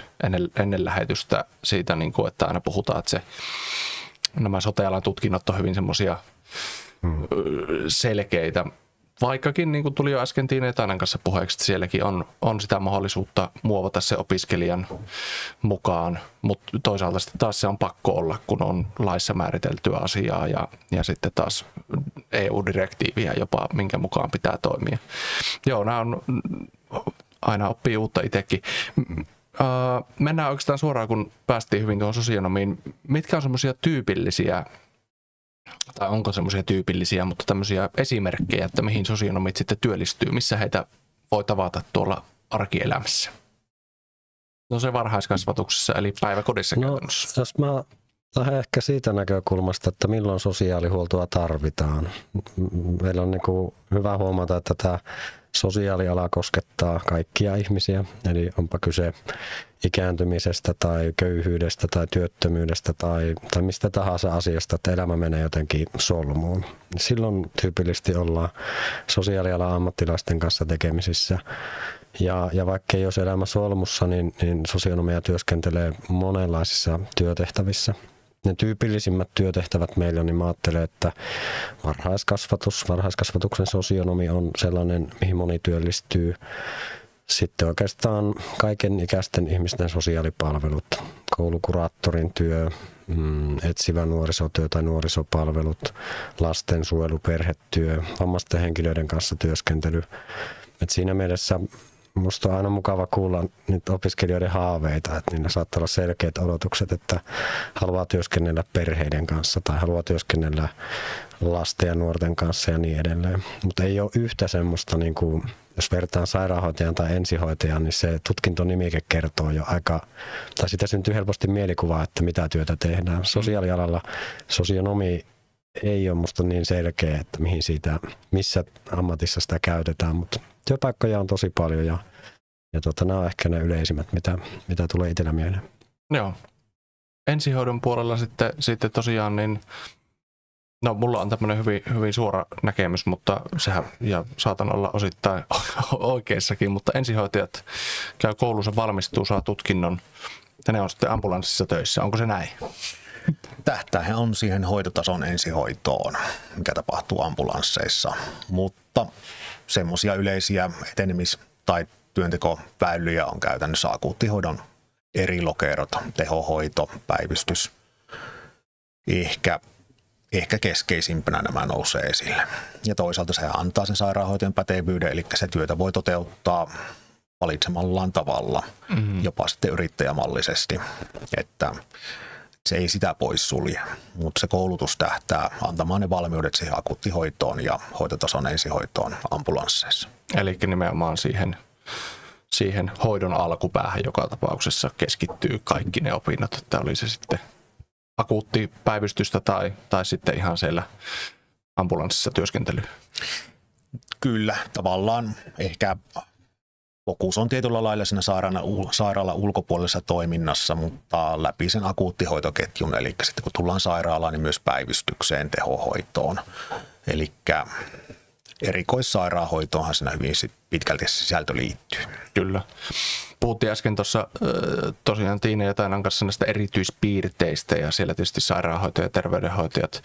ennen lähetystä siitä, niin kuin, että aina puhutaan, että nämä sote-alan tutkinnot on hyvin semmoisia selkeitä. Vaikkakin, niin kuin tuli jo äsken Tiina ja Tainan kanssa puheeksi, että sielläkin on sitä mahdollisuutta muovata se opiskelijan mukaan, mutta toisaalta sitten taas se on pakko olla, kun on laissa määriteltyä asiaa ja sitten taas EU-direktiiviä jopa, minkä mukaan pitää toimia. Joo, nämä on aina oppii uutta itsekin. Mennään oikeastaan suoraan, kun päästiin hyvin tuohon sosionomiin. Mitkä on semmoisia tyypillisiä, tai onko semmoisia tyypillisiä, mutta tämmöisiä esimerkkejä, että mihin sosionomit sitten työllistyy, missä heitä voi tavata tuolla arkielämässä? No se varhaiskasvatuksessa, eli päiväkodissa käytännössä. Jos mä lähden ehkä siitä näkökulmasta, että milloin sosiaalihuoltoa tarvitaan. Meillä on niin kuin hyvä huomata, että tämä sosiaaliala koskettaa kaikkia ihmisiä, eli onpa kyse ikääntymisestä tai köyhyydestä tai työttömyydestä tai mistä tahansa asiasta, että elämä menee jotenkin solmuun. Silloin tyypillisesti ollaan sosiaalialan ammattilaisten kanssa tekemisissä. Ja vaikka ei olisi elämä solmussa, niin sosionomia työskentelee monenlaisissa työtehtävissä. Ne tyypillisimmät työtehtävät meillä, niin mä ajattelen, että varhaiskasvatuksen sosionomi on sellainen, mihin moni työllistyy. Sitten oikeastaan kaiken ikäisten ihmisten sosiaalipalvelut, koulukuraattorin työ, etsivä nuorisotyö tai nuorisopalvelut, lastensuojelu, perhetyö, vammaisten henkilöiden kanssa työskentely. Et siinä mielessä musta on aina mukava kuulla nyt opiskelijoiden haaveita, että niillä saattaa olla selkeät odotukset, että haluaa työskennellä perheiden kanssa tai haluaa työskennellä lasten ja nuorten kanssa ja niin edelleen. Mutta ei ole yhtä semmoista, niin kuin, jos vertaan sairaanhoitajan tai ensihoitajan, niin se tutkintonimike kertoo jo aika, tai sitä syntyy helposti mielikuva, että mitä työtä tehdään. Sosiaalialalla sosionomi ei ole musta niin selkeä, että missä ammatissa sitä käytetään, mutta työpaikkoja on tosi paljon ja nämä on ehkä ne yleisimmät, mitä tulee itsellä mieleen. Joo. Ensihoidon puolella sitten tosiaan, niin no mulla on tämmöinen hyvin suora näkemys, mutta sehän, ja saatan olla osittain oikeissakin, mutta ensihoitajat käy koulussa, valmistuu, saa tutkinnon ja ne on sitten ambulanssissa töissä. Onko se näin? Tähtäin on siihen hoitotason ensihoitoon, mikä tapahtuu ambulansseissa, mutta semmoisia yleisiä etenemis- tai työntekoväyliä on käytännössä akuuttihoidon eri lokerot, tehohoito, päivystys. Ehkä keskeisimpänä nämä nousee esille. Ja toisaalta se antaa sen sairaanhoitajan pätevyyden, eli se työtä voi toteuttaa valitsemallaan tavalla, jopa sitten yrittäjämallisesti, että se ei sitä pois sulje, mutta se koulutus tähtää antamaan ne valmiudet siihen akuuttihoitoon ja hoitotason ensihoitoon ambulansseissa. Eli nimenomaan siihen hoidon alkupäähän joka tapauksessa keskittyy kaikki ne opinnot, että oli se sitten akuuttipäivystystä tai sitten ihan siellä ambulanssissa työskentelyä. Kyllä, tavallaan ehkä Fokus on tietyllä lailla siinä sairaalan ulkopuolisessa toiminnassa, mutta läpi sen akuuttihoitoketjun, eli sitten kun tullaan sairaalaan, niin myös päivystykseen, tehohoitoon. Eli erikoissairaanhoitoonhan siinä hyvin pitkälti sisältö liittyy. Kyllä. Puhuttiin äsken tuossa tosiaan Tiina ja Tainan kanssa näistä erityispiirteistä ja siellä tietysti sairaanhoitajat ja terveydenhoitajat,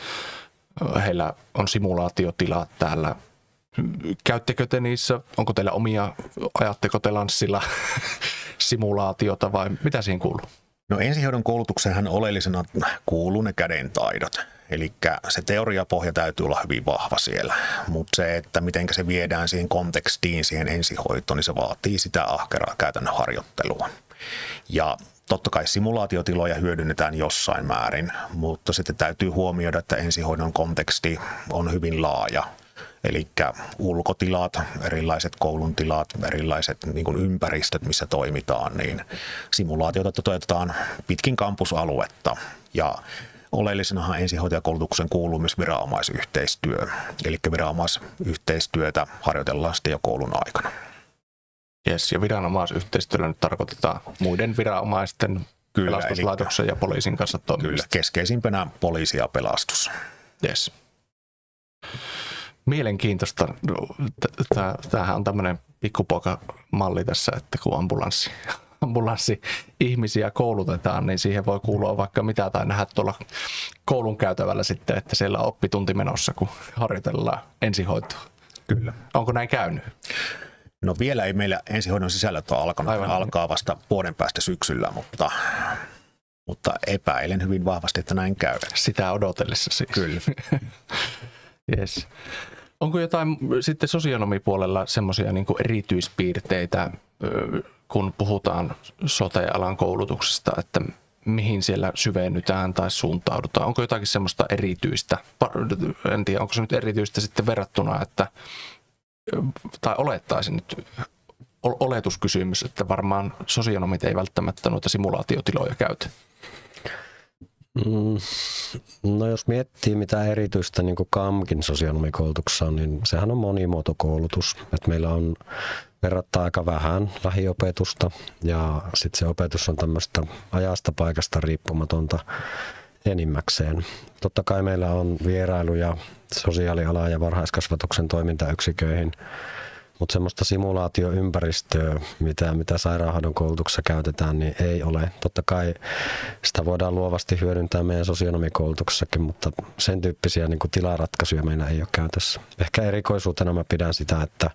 heillä on simulaatiotilat täällä. Käyttekö te niissä, onko teillä omia, ajatteko te lanssilla simulaatiota vai mitä siihen kuuluu? No ensihoidon koulutukseenhan oleellisena kuuluu ne kädentaidot. Eli se teoriapohja täytyy olla hyvin vahva siellä, mutta se, että miten se viedään siihen kontekstiin, siihen ensihoitoon, niin se vaatii sitä ahkeraa käytännön harjoittelua. Ja totta kai simulaatiotiloja hyödynnetään jossain määrin, mutta sitten täytyy huomioida, että ensihoidon konteksti on hyvin laaja. Eli ulkotilat, erilaiset koulun tilat, erilaiset niin kuin ympäristöt, missä toimitaan, niin simulaatiota toteutetaan pitkin kampusaluetta. Ja oleellisenahan ensihoitajakoulutuksen kuuluu myös viranomaisyhteistyö. Eli viranomaisyhteistyötä harjoitellaan sitten jo koulun aikana. Yes, ja viranomaisyhteistyöllä nyt tarkoitetaan muiden viranomaisten, pelastuslaitoksen ja poliisin kanssa toimimista. Kyllä, keskeisimpänä poliisi ja pelastus. Yes. Mielenkiintoista. Tämähän on tämmöinen pikkupoika-malli tässä, että kun ambulanssi-ihmisiä koulutetaan, niin siihen voi kuulua vaikka mitä tai nähdä tuolla koulun käytävällä sitten, että siellä on oppitunti menossa, kun harjoitellaan ensihoitoa. Kyllä. Onko näin käynyt? No vielä ei meillä ensihoidon sisällöt ole alkanut. Alkaa vasta vuoden päästä syksyllä, mutta epäilen hyvin vahvasti, että näin käy. Sitä odotellessa siis. Kyllä. Yes. Onko jotain sitten sosionomipuolella semmoisia niin kuin erityispiirteitä, kun puhutaan sote-alan koulutuksesta, että mihin siellä syvennytään tai suuntaudutaan? Onko jotakin semmoista erityistä? En tiedä, onko se nyt erityistä sitten verrattuna, että, tai olettaisin nyt oletuskysymys, että varmaan sosionomit ei välttämättä noita simulaatiotiloja käytä. No jos miettii mitä erityistä niin kuin KAMKin sosionomikoulutuksessa on, niin sehän on monimuotokoulutus. Et meillä on verrattain aika vähän lähiopetusta ja sitten se opetus on tämmöistä ajasta paikasta riippumatonta enimmäkseen. Totta kai meillä on vierailuja sosiaalialan ja varhaiskasvatuksen toimintayksiköihin, mutta semmoista simulaatioympäristöä, mitä sairaanhoidon koulutuksessa käytetään, niin ei ole. Totta kai sitä voidaan luovasti hyödyntää meidän sosionomikoulutuksessakin, mutta sen tyyppisiä niin kuin tilaratkaisuja meillä ei ole käytössä. Ehkä erikoisuutena mä pidän sitä, että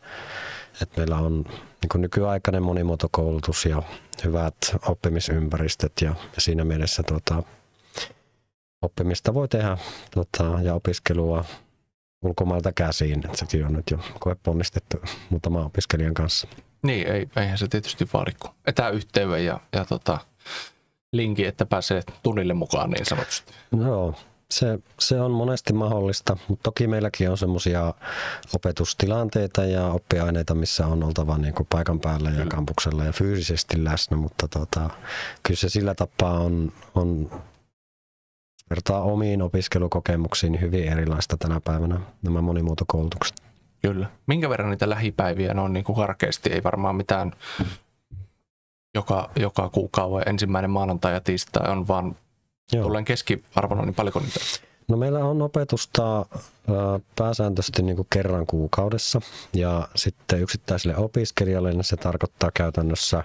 meillä on niin kuin nykyaikainen monimuotokoulutus ja hyvät oppimisympäristöt ja siinä mielessä oppimista voi tehdä ja opiskelua ulkomailta käsiin, että sekin on nyt jo koeponnistettu muutaman opiskelijan kanssa. Niin, eihän se tietysti vaadi kuin etäyhteyden ja linkin, että pääsee tunnille mukaan niin sanotusti. Joo, se on monesti mahdollista, mutta toki meilläkin on semmoisia opetustilanteita ja oppiaineita, missä on oltava niin kuin paikan päällä ja kampuksella ja fyysisesti läsnä, mutta kyllä se sillä tapaa on vertaa omiin opiskelukokemuksiin niin hyvin erilaista tänä päivänä nämä monimuotokoulutukset. Kyllä. Minkä verran niitä lähipäiviä on niin kuin karkeasti? Ei varmaan mitään joka kuukausi ensimmäinen maanantai ja tiistai on, vaan tulleen keskiarvona, niin paljonko niitä? No meillä on opetusta pääsääntöisesti niin kuin kerran kuukaudessa ja sitten yksittäisille opiskelijalle niin se tarkoittaa käytännössä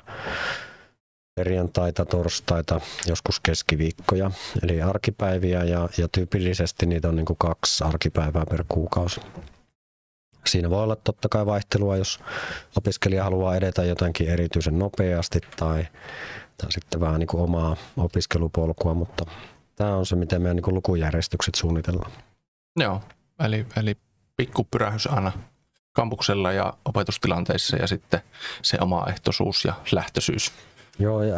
perjantaita, torstaita, joskus keskiviikkoja, eli arkipäiviä ja tyypillisesti niitä on niin kuin 2 arkipäivää per kuukausi. Siinä voi olla totta kai vaihtelua, jos opiskelija haluaa edetä jotenkin erityisen nopeasti tai sitten vähän niin kuin omaa opiskelupolkua, mutta tämä on se, miten meidän niin kuin lukujärjestykset suunnitellaan. Joo, eli pikkupyrähys aina kampuksella ja opetustilanteissa ja sitten se omaehtoisuus ja lähtöisyys. Joo, ja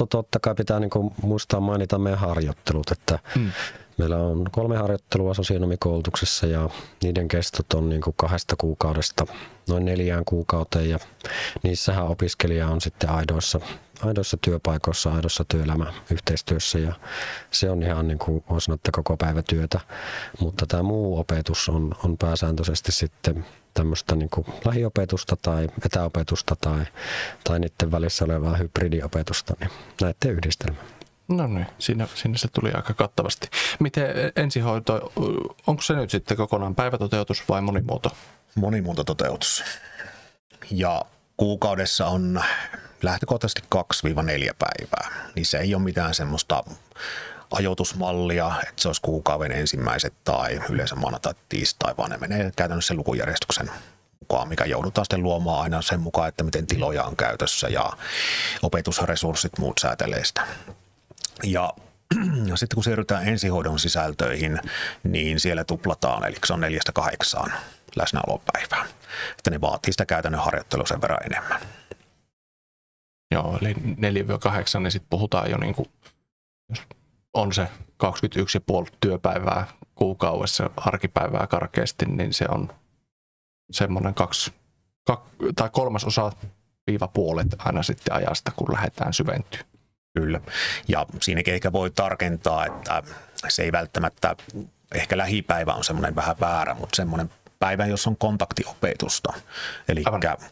totta kai pitää niin kuin muistaa mainita meidän harjoittelut, että meillä on 3 harjoittelua sosionomikoulutuksessa ja niiden kestot on niin kuin 2 kuukaudesta noin 4 kuukauteen ja niissähän opiskelija on sitten aidoissa työpaikoissa, aidossa työelämäyhteistyössä ja se on ihan niin kuin voisi sanoa, että koko päivä työtä, mutta tämä muu opetus on pääsääntöisesti sitten tämmöistä niin kuin lähiopetusta tai etäopetusta tai niiden välissä olevaa hybridiopetusta, niin näiden yhdistelmä. No niin, siinä se tuli aika kattavasti. Miten ensihoito, onko se nyt sitten kokonaan päivätoteutus vai monimuoto? Monimuotototeutus. Ja kuukaudessa on lähtökohtaisesti 2-4 päivää. Niin se ei ole mitään semmoista ajoitusmallia, että se olisi kuukauden ensimmäiset tai yleensä maanantai tiistai, vaan ne menee käytännössä lukujärjestyksen mukaan, mikä joudutaan sitten luomaan aina sen mukaan, että miten tiloja on käytössä ja opetusresurssit muut säätelee sitä. Ja sitten kun siirrytään ensihoidon sisältöihin, niin siellä tuplataan, eli se on 4-8 läsnäolopäivää. Että ne vaatii sitä käytännön harjoittelua sen verran enemmän. Joo, eli 4-8, niin sitten puhutaan jo niin kuin, jos on se 21,5 työpäivää kuukaudessa, arkipäivää karkeasti, niin se on semmoinen 3/3 aina sitten ajasta, kun lähdetään syventyä. Kyllä. Ja siinäkin ehkä voi tarkentaa, että se ei välttämättä, ehkä lähipäivä on semmoinen vähän väärä, mutta semmoinen päivä, jossa on kontaktiopetusta. Eli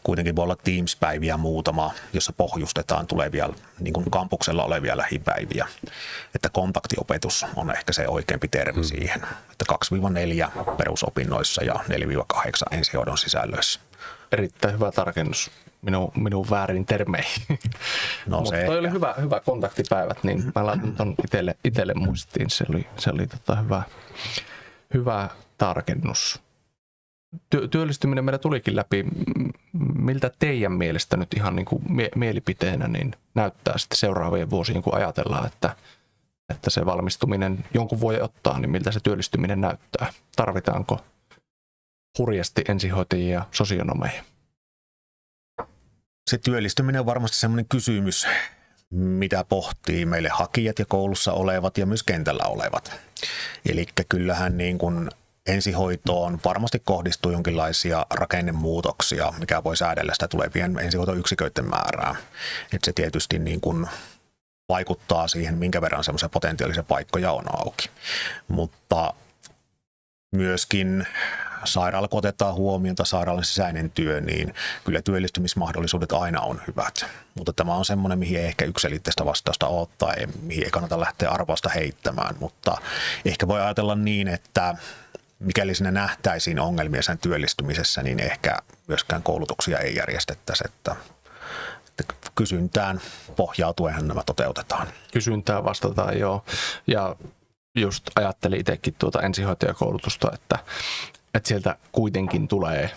kuitenkin voi olla Teams-päiviä muutama, jossa pohjustetaan tulevia niin kuin kampuksella olevia lähipäiviä. Että kontaktiopetus on ehkä se oikeampi termi siihen. Että 2-4 perusopinnoissa ja 4-8 ensihoidon sisällöissä. Erittäin hyvä tarkennus minun väärin termeihin. No mutta toi oli hyvä kontaktipäivät, niin mä laitan ton itselle muistiin. Se oli hyvä tarkennus. Työllistyminen meillä tulikin läpi. Miltä teidän mielestä nyt ihan niin kuin mielipiteenä niin näyttää sitten seuraavien vuosien, kun ajatellaan, että se valmistuminen jonkun voi ottaa, niin miltä se työllistyminen näyttää? Tarvitaanko hurjasti ensihoitajia ja sosionomeja? Se työllistyminen on varmasti semmoinen kysymys, mitä pohtii meille hakijat ja koulussa olevat ja myös kentällä olevat. Eli kyllähän niin kuin ensihoitoon varmasti kohdistuu jonkinlaisia rakennemuutoksia, mikä voi säädellä sitä tulevien ensihoitoyksiköiden määrää. Että se tietysti niin kuin vaikuttaa siihen, minkä verran semmoisia potentiaalisia paikkoja on auki. Mutta myöskin sairaala, kun otetaan huomioon sairaalan sisäinen työ, niin kyllä työllistymismahdollisuudet aina on hyvät. Mutta tämä on semmoinen, mihin ei ehkä yksiselitteistä vastausta ole tai mihin ei kannata lähteä arvausta heittämään. Mutta ehkä voi ajatella niin, että mikäli siinä nähtäisiin ongelmia sen työllistymisessä, niin ehkä myöskään koulutuksia ei järjestettäisi, että kysyntään pohjautuenhan nämä toteutetaan. Kysyntään vastataan, joo. Ja just ajattelin itsekin tuota ensihoitajakoulutusta, että sieltä kuitenkin tulee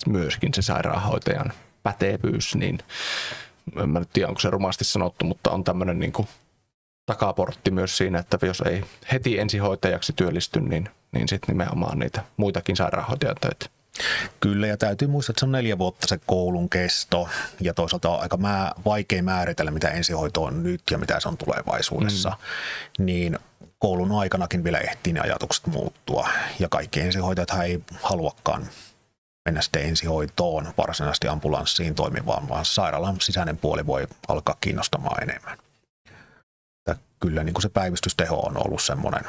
myöskin se sairaanhoitajan pätevyys, niin en mä nyt tiedä, onko se rumasti sanottu, mutta on tämmöinen niin kuin takaportti myös siinä, että jos ei heti ensihoitajaksi työllisty, niin sitten nimenomaan niitä muitakin sairaanhoitajan töitä. Kyllä, ja täytyy muistaa, että se on 4 vuotta se koulun kesto, ja toisaalta on aika vaikea määritellä, mitä ensihoito on nyt ja mitä se on tulevaisuudessa. Niin koulun aikanakin vielä ehtii ne ajatukset muuttua, ja kaikki ensihoitajathan ei haluakaan mennä sitten ensihoitoon varsinaisesti ambulanssiin toimivaan, vaan sairaalan sisäinen puoli voi alkaa kiinnostamaan enemmän. Kyllä niin kuin se päivystysteho on ollut semmoinen,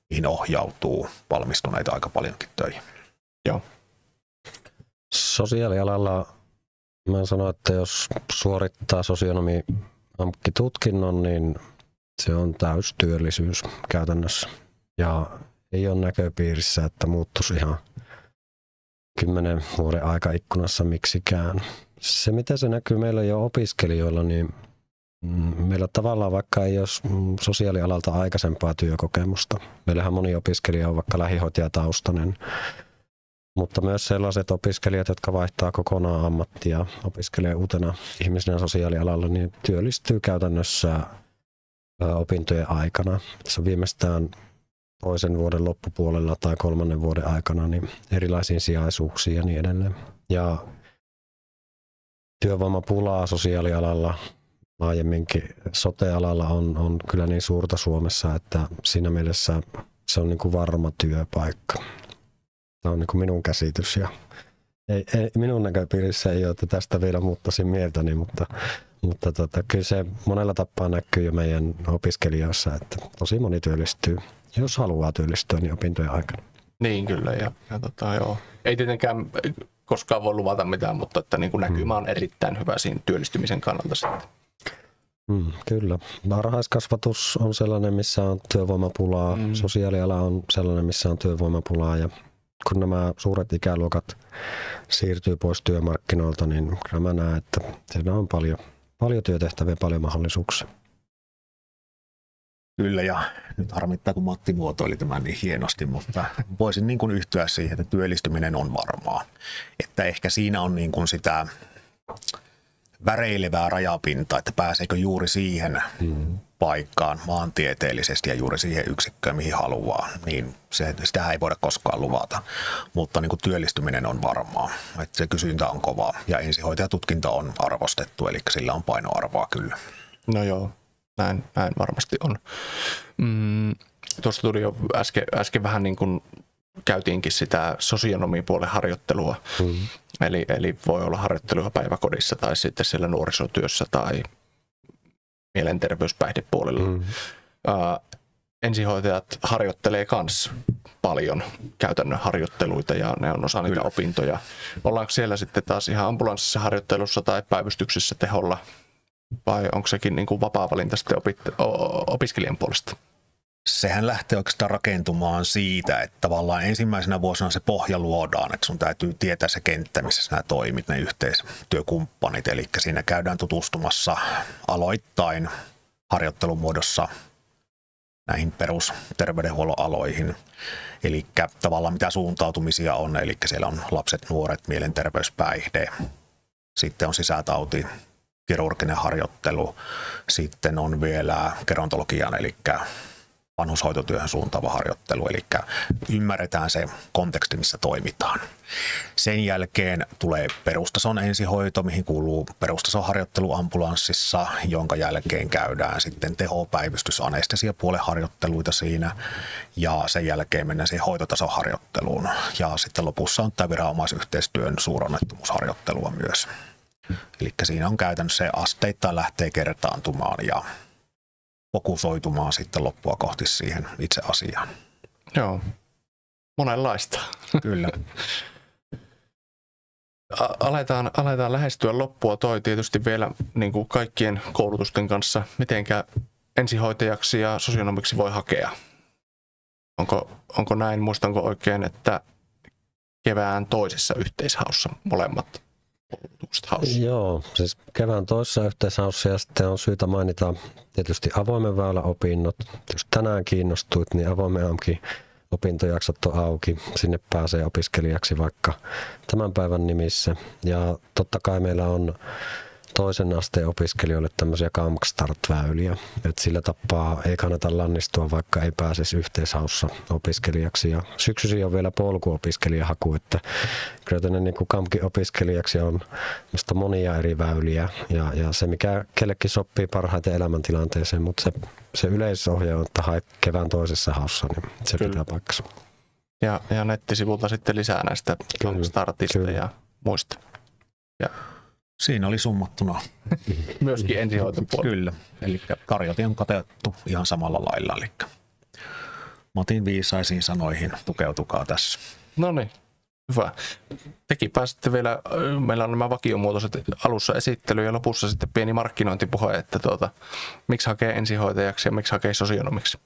mihin ohjautuu valmistuneita aika paljonkin töihin. Joo. Sosiaalialalla mä sanon, että jos suorittaa sosionomi-ammattitutkinnon, niin se on täystyöllisyys käytännössä. Ja ei ole näköpiirissä, että muuttuisi ihan 10 vuoden aikaikkunassa miksikään. Se, mitä se näkyy meillä jo opiskelijoilla, niin meillä tavallaan vaikka ei ole sosiaalialalta aikaisempaa työkokemusta. Meillähän moni opiskelija on vaikka lähihoitajataustainen, mutta myös sellaiset opiskelijat, jotka vaihtaa kokonaan ammattia, opiskelee uutena ihmisenä sosiaalialalla, niin työllistyy käytännössä opintojen aikana. Se on viimeistään toisen vuoden loppupuolella tai 3. vuoden aikana niin erilaisiin sijaisuuksiin ja niin edelleen. Ja työvoimapulaa sosiaalialalla, laajemminkin sote-alalla on kyllä niin suurta Suomessa, että siinä mielessä se on niin kuin varma työpaikka. Tämä on niin kuin minun käsitys ja minun näköpiirissä ei ole, että tästä vielä muuttaisin mieltäni, mutta kyllä se monella tapaa näkyy jo meidän opiskelijoissa, että tosi moni työllistyy, jos haluaa työllistyä, niin opintojen aikana. Niin kyllä, ja joo. Ei tietenkään koskaan voi luvata mitään, mutta että niin kuin näkymä on erittäin hyvä siinä työllistymisen kannalta sitten. Kyllä. Varhaiskasvatus on sellainen, missä on työvoimapulaa. Sosiaaliala on sellainen, missä on työvoimapulaa. Ja kun nämä suuret ikäluokat siirtyy pois työmarkkinoilta, niin kyllä mä näen, että siinä on paljon työtehtäviä, paljon mahdollisuuksia. Kyllä, ja nyt harmittaa, kun Matti muotoili tämän niin hienosti, mutta voisin niin kuin yhtyä siihen, että työllistyminen on varmaa. Että ehkä siinä on niin kuin sitä väreilevää rajapintaa, että pääseekö juuri siihen paikkaan maantieteellisesti ja juuri siihen yksikköön, mihin haluaa, niin sitä ei voida koskaan luvata. Mutta niin kuin työllistyminen on varmaa, että se kysyntä on kovaa ja ensihoitajatutkinto on arvostettu, eli sillä on painoarvoa kyllä. No joo, näin varmasti on. Tuossa tuli jo äsken vähän niin kuin käytiinkin sitä sosionomipuolen harjoittelua. Eli voi olla harjoittelua päiväkodissa tai sitten siellä nuorisotyössä tai mielenterveyspäihdepuolella. Ensihoitajat harjoittelee myös paljon käytännön harjoitteluita ja ne on osa niitä opintoja. Ollaanko siellä sitten taas ihan ambulanssissa harjoittelussa tai päivystyksessä teholla vai onko sekin niin kuin vapaa-valinta sitten opiskelijan puolesta? Sehän lähtee oikeastaan rakentumaan siitä, että tavallaan ensimmäisenä vuosina se pohja luodaan, että sun täytyy tietää se kenttä, missä sinä toimit, ne yhteistyökumppanit. Eli siinä käydään tutustumassa aloittain harjoittelun muodossa näihin perusterveydenhuollon aloihin. Eli tavallaan mitä suuntautumisia on, eli siellä on lapset, nuoret, mielenterveyspäihde, sitten on sisätauti, kirurginen harjoittelu, sitten on vielä gerontologian, eli vanhushoitotyöhön suuntaava harjoittelu, eli ymmärretään se konteksti, missä toimitaan. Sen jälkeen tulee perustason ensihoito, mihin kuuluu perustason harjoittelu ambulanssissa, jonka jälkeen käydään sitten tehopäivystys, anestesiapuolen harjoitteluita siinä, ja sen jälkeen mennään siihen hoitotason harjoitteluun. Ja sitten lopussa on tämä viranomaisyhteistyön suuronnettomuusharjoittelua myös. Eli siinä on käytännössä se asteittain lähtee kertaantumaan ja fokusoitumaan sitten loppua kohti siihen itse asiaan. Joo, monenlaista. Kyllä. Aletaan lähestyä loppua toi tietysti vielä niin kuin kaikkien koulutusten kanssa. Mitenkä ensihoitajaksi ja sosionomiksi voi hakea? Onko näin, muistanko oikein, että kevään toisessa yhteishaussa molemmat koulutukset haussa? Joo, siis kevään toisessa yhteishaussa ja sitten on syytä mainita tietysti avoimen väylän opinnot. Jos tänään kiinnostuit, niin avoimen opintojaksot on auki. Sinne pääsee opiskelijaksi vaikka tämän päivän nimissä. Ja totta kai meillä on toisen asteen opiskelijoille tämmöisiä KAMK-start-väyliä. Et sillä tapaa ei kannata lannistua, vaikka ei pääsisi yhteishaussa opiskelijaksi. Ja syksyisin on vielä polkuopiskelijahaku, että kyllä tänne niin kuin KAMK-opiskelijaksi on monia eri väyliä. Ja se, mikä kellekin sopii parhaiten elämäntilanteeseen, mutta se yleisohje on, että hae kevään toisessa haussa, niin se pitää paikkansa. Ja nettisivulta sitten lisää näistä startista ja muista. Ja siinä oli summattuna. Myöskin ensihoitopuolella. Kyllä, eli karjotin on katettu ihan samalla lailla. Eli Matin viisaisiin sanoihin tukeutukaa tässä. No niin, hyvä. Tekin pääsitte vielä, meillä on nämä vakiomuotoiset alussa esittely ja lopussa sitten pieni markkinointipuhe, että miksi hakee ensihoitajaksi ja miksi hakee sosionomiksi?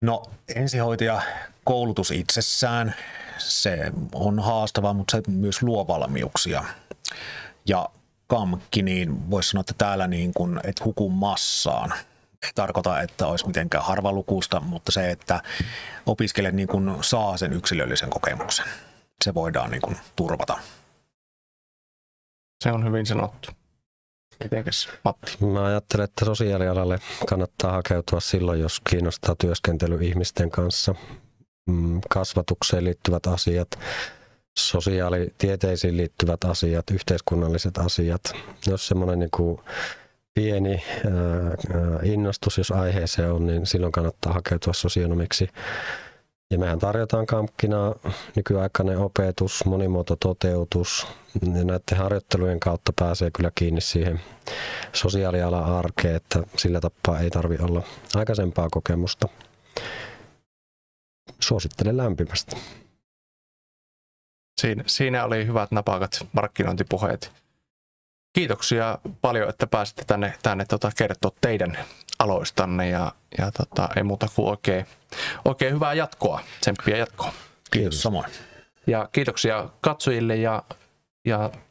No ensihoitaja koulutus itsessään, se on haastava, mutta se myös luo valmiuksia. Ja KAMKki, niin voisi sanoa, että täällä niin kuin, et huku massaan. Ei tarkoita, että olisi mitenkään harvalukuista, mutta se, että opiskelijat niin kuin saa sen yksilöllisen kokemuksen, se voidaan niin kuin turvata. Se on hyvin sanottu. Mitenkäs Matti? Mä ajattelen, että sosiaalialalle kannattaa hakeutua silloin, jos kiinnostaa työskentely ihmisten kanssa. Kasvatukseen liittyvät asiat, sosiaalitieteisiin liittyvät asiat, yhteiskunnalliset asiat. Jos semmoinen niin kuin pieni innostus, jos aiheeseen on, niin silloin kannattaa hakeutua sosionomiksi. Ja mehän tarjotaan KAMKkina nykyaikainen opetus, monimuotototeutus. Ja näiden harjoittelujen kautta pääsee kyllä kiinni siihen sosiaalialan arkeen, että sillä tapaa ei tarvitse olla aikaisempaa kokemusta. Suosittelen lämpimästi. Siinä oli hyvät napakat markkinointipuheet. Kiitoksia paljon, että pääsitte tänne kertoa teidän aloistanne ja ei muuta kuin oikein hyvää jatkoa, tsemppiä jatkoa. Kiitos samoin. Ja kiitoksia katsojille ja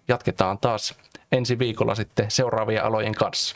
jatketaan taas ensi viikolla sitten seuraavien alojen kanssa.